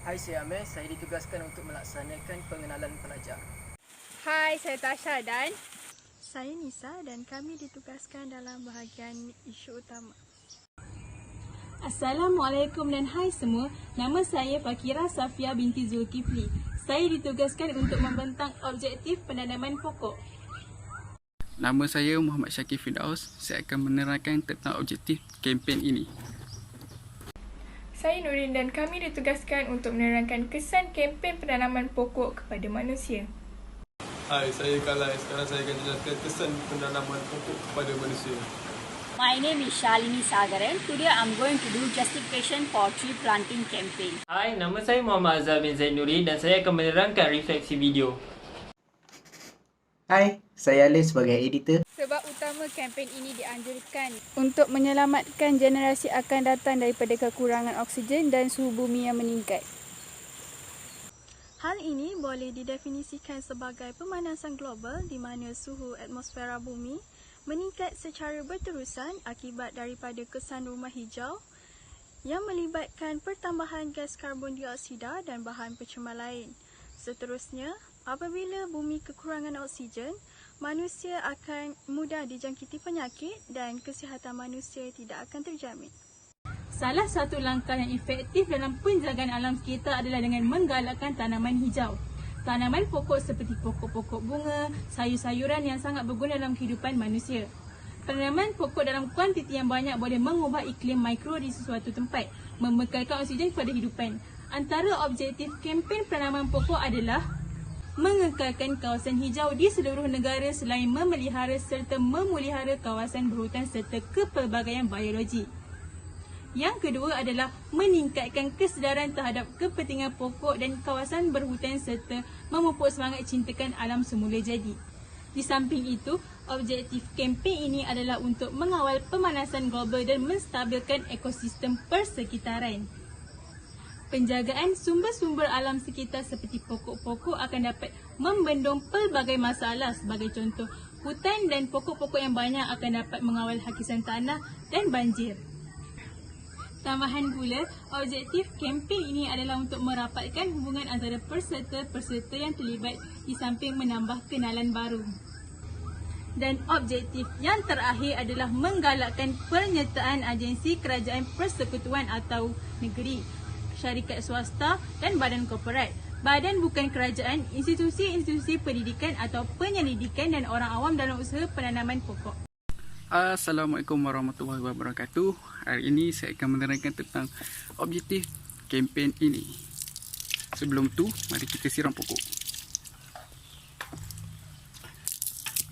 Hai, saya Amir. Saya ditugaskan untuk melaksanakan pengenalan pelajar. Hai, saya Tasha dan saya Nisa dan kami ditugaskan dalam bahagian isu utama. Assalamualaikum dan hai semua. Nama saya Fakira Safia binti Zulkifli. Saya ditugaskan untuk membentang objektif penanaman pokok. Nama saya Muhammad Syakir Firdaus. Saya akan menerangkan tentang objektif kempen ini. saya Nurin dan kami ditugaskan untuk menerangkan kesan kempen penanaman pokok kepada manusia. Hai, saya Kalai. Sekarang saya akan jelaskan kesan penanaman pokok kepada manusia. My name is Shalini Sagaran. Today I'm going to do justification for tree planting campaign. Hai, nama saya Muhammad Azhar bin Zainuri dan saya akan menerangkan refleksi video. Hai, saya Ali sebagai editor. Sebab utama kempen ini dianjurkan untuk menyelamatkan generasi akan datang daripada kekurangan oksigen dan suhu bumi yang meningkat. Hal ini boleh didefinisikan sebagai pemanasan global di mana suhu atmosfera bumi meningkat secara berterusan akibat daripada kesan rumah hijau yang melibatkan pertambahan gas karbon dioksida dan bahan pencemar lain. Seterusnya, apabila bumi kekurangan oksigen, manusia akan mudah dijangkiti penyakit dan kesihatan manusia tidak akan terjamin. Salah satu langkah yang efektif dalam penjagaan alam sekitar adalah dengan menggalakkan tanaman hijau. Tanaman pokok seperti pokok-pokok bunga, sayur-sayuran yang sangat berguna dalam kehidupan manusia. Penanaman pokok dalam kuantiti yang banyak boleh mengubah iklim mikro di sesuatu tempat, membekalkan oksigen kepada hidupan. Antara objektif kempen penanaman pokok adalah mengekalkan kawasan hijau di seluruh negara selain memelihara serta memulihara kawasan berhutan serta kepelbagaian biologi. Yang kedua adalah meningkatkan kesedaran terhadap kepentingan pokok dan kawasan berhutan serta memupuk semangat cintakan alam semula jadi. Di samping itu, objektif kempen ini adalah untuk mengawal pemanasan global dan menstabilkan ekosistem persekitaran. Penjagaan sumber-sumber alam sekitar seperti pokok-pokok akan dapat membendung pelbagai masalah. Sebagai contoh, hutan dan pokok-pokok yang banyak akan dapat mengawal hakisan tanah dan banjir. Tambahan pula, objektif kempen ini adalah untuk merapatkan hubungan antara peserta-peserta yang terlibat di samping menambah kenalan baru. Dan objektif yang terakhir adalah menggalakkan penyertaan agensi kerajaan persekutuan atau negeri, syarikat swasta dan badan korporat, badan bukan kerajaan, institusi-institusi pendidikan atau penyelidikan dan orang awam dalam usaha penanaman pokok. Assalamualaikum warahmatullahi wabarakatuh. Hari ini saya akan menerangkan tentang objektif kempen ini. Sebelum tu, mari kita siram pokok.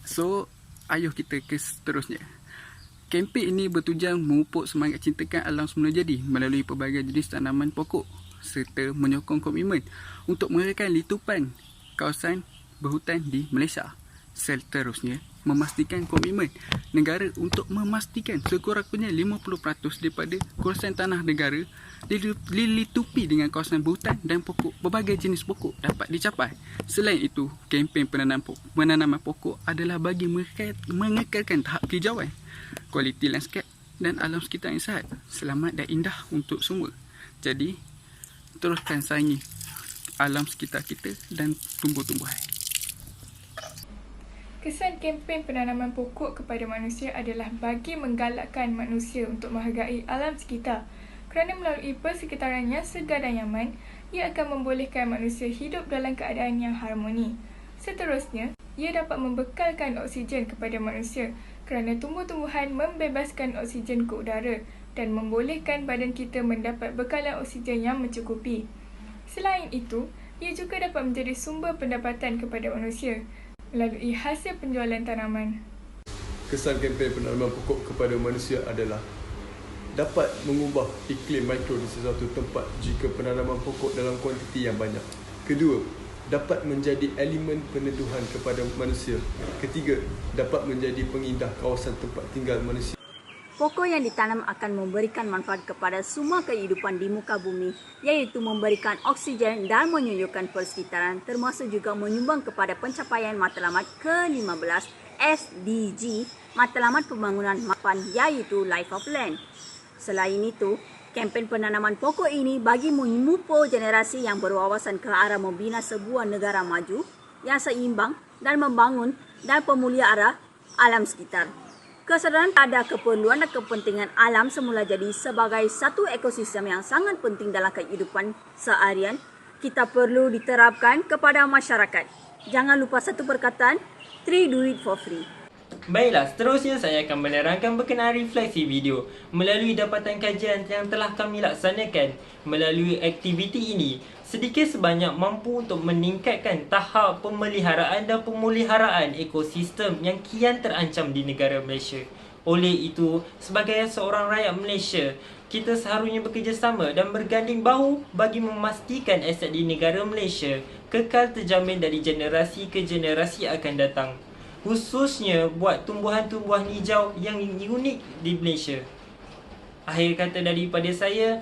So, ayuh kita ke seterusnya. Kempen ini bertujuan memupuk semangat cintakan alam semula jadi melalui pelbagai jenis tanaman pokok serta menyokong komitmen untuk mengekalkan litupan kawasan berhutan di Malaysia. Seterusnya, memastikan komitmen negara untuk memastikan sekurang-kurangnya 50% daripada kawasan tanah negara dilitupi dengan kawasan berhutan dan pokok. Berbagai jenis pokok dapat dicapai. Selain itu, kempen penanaman pokok adalah bagi mengekalkan tahap kehijauan, kualiti landscape dan alam sekitar yang sihat, selamat dan indah untuk semua. Jadi, teruskan sayangi alam sekitar kita dan tumbuh-tumbuhan. Kesan kempen penanaman pokok kepada manusia adalah bagi menggalakkan manusia untuk menghargai alam sekitar. Kerana melalui persekitaran yang segar dan nyaman, ia akan membolehkan manusia hidup dalam keadaan yang harmoni. Seterusnya, ia dapat membekalkan oksigen kepada manusia kerana tumbuh-tumbuhan membebaskan oksigen ke udara dan membolehkan badan kita mendapat bekalan oksigen yang mencukupi. Selain itu, ia juga dapat menjadi sumber pendapatan kepada manusia melalui hasil penjualan tanaman. Kesan kempen penanaman pokok kepada manusia adalah dapat mengubah iklim mikro di sesuatu tempat jika penanaman pokok dalam kuantiti yang banyak. Kedua, dapat menjadi elemen peneduhan kepada manusia. Ketiga, dapat menjadi pengindah kawasan tempat tinggal manusia. Pokok yang ditanam akan memberikan manfaat kepada semua kehidupan di muka bumi, iaitu memberikan oksigen dan menyuyurkan persekitaran, termasuk juga menyumbang kepada pencapaian matlamat ke-15 SDG, matlamat pembangunan mapan, iaitu Life of Land. Selain itu, Kempen penanaman pokok ini bagi memupuk generasi yang berwawasan ke arah membina sebuah negara maju yang seimbang dan membangun dan pemuliaan alam sekitar. Kesedaran ada keperluan dan kepentingan alam semula jadi sebagai satu ekosistem yang sangat penting dalam kehidupan seharian, kita perlu diterapkan kepada masyarakat. Jangan lupa satu perkataan, 3 do it for free. Baiklah, seterusnya saya akan menerangkan berkenaan refleksi video melalui dapatan kajian yang telah kami laksanakan. Melalui aktiviti ini, sedikit sebanyak mampu untuk meningkatkan tahap pemeliharaan dan pemuliharaan ekosistem yang kian terancam di negara Malaysia. Oleh itu, sebagai seorang rakyat Malaysia, kita seharusnya bekerjasama dan berganding bahu bagi memastikan aset di negara Malaysia kekal terjamin dari generasi ke generasi akan datang. Khususnya buat tumbuhan-tumbuhan hijau yang unik di Malaysia. Akhir kata daripada saya,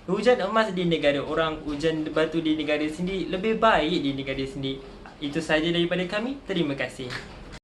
hujan emas di negara orang, hujan batu di negara sendiri lebih baik di negara sendiri. Itu sahaja daripada kami. Terima kasih.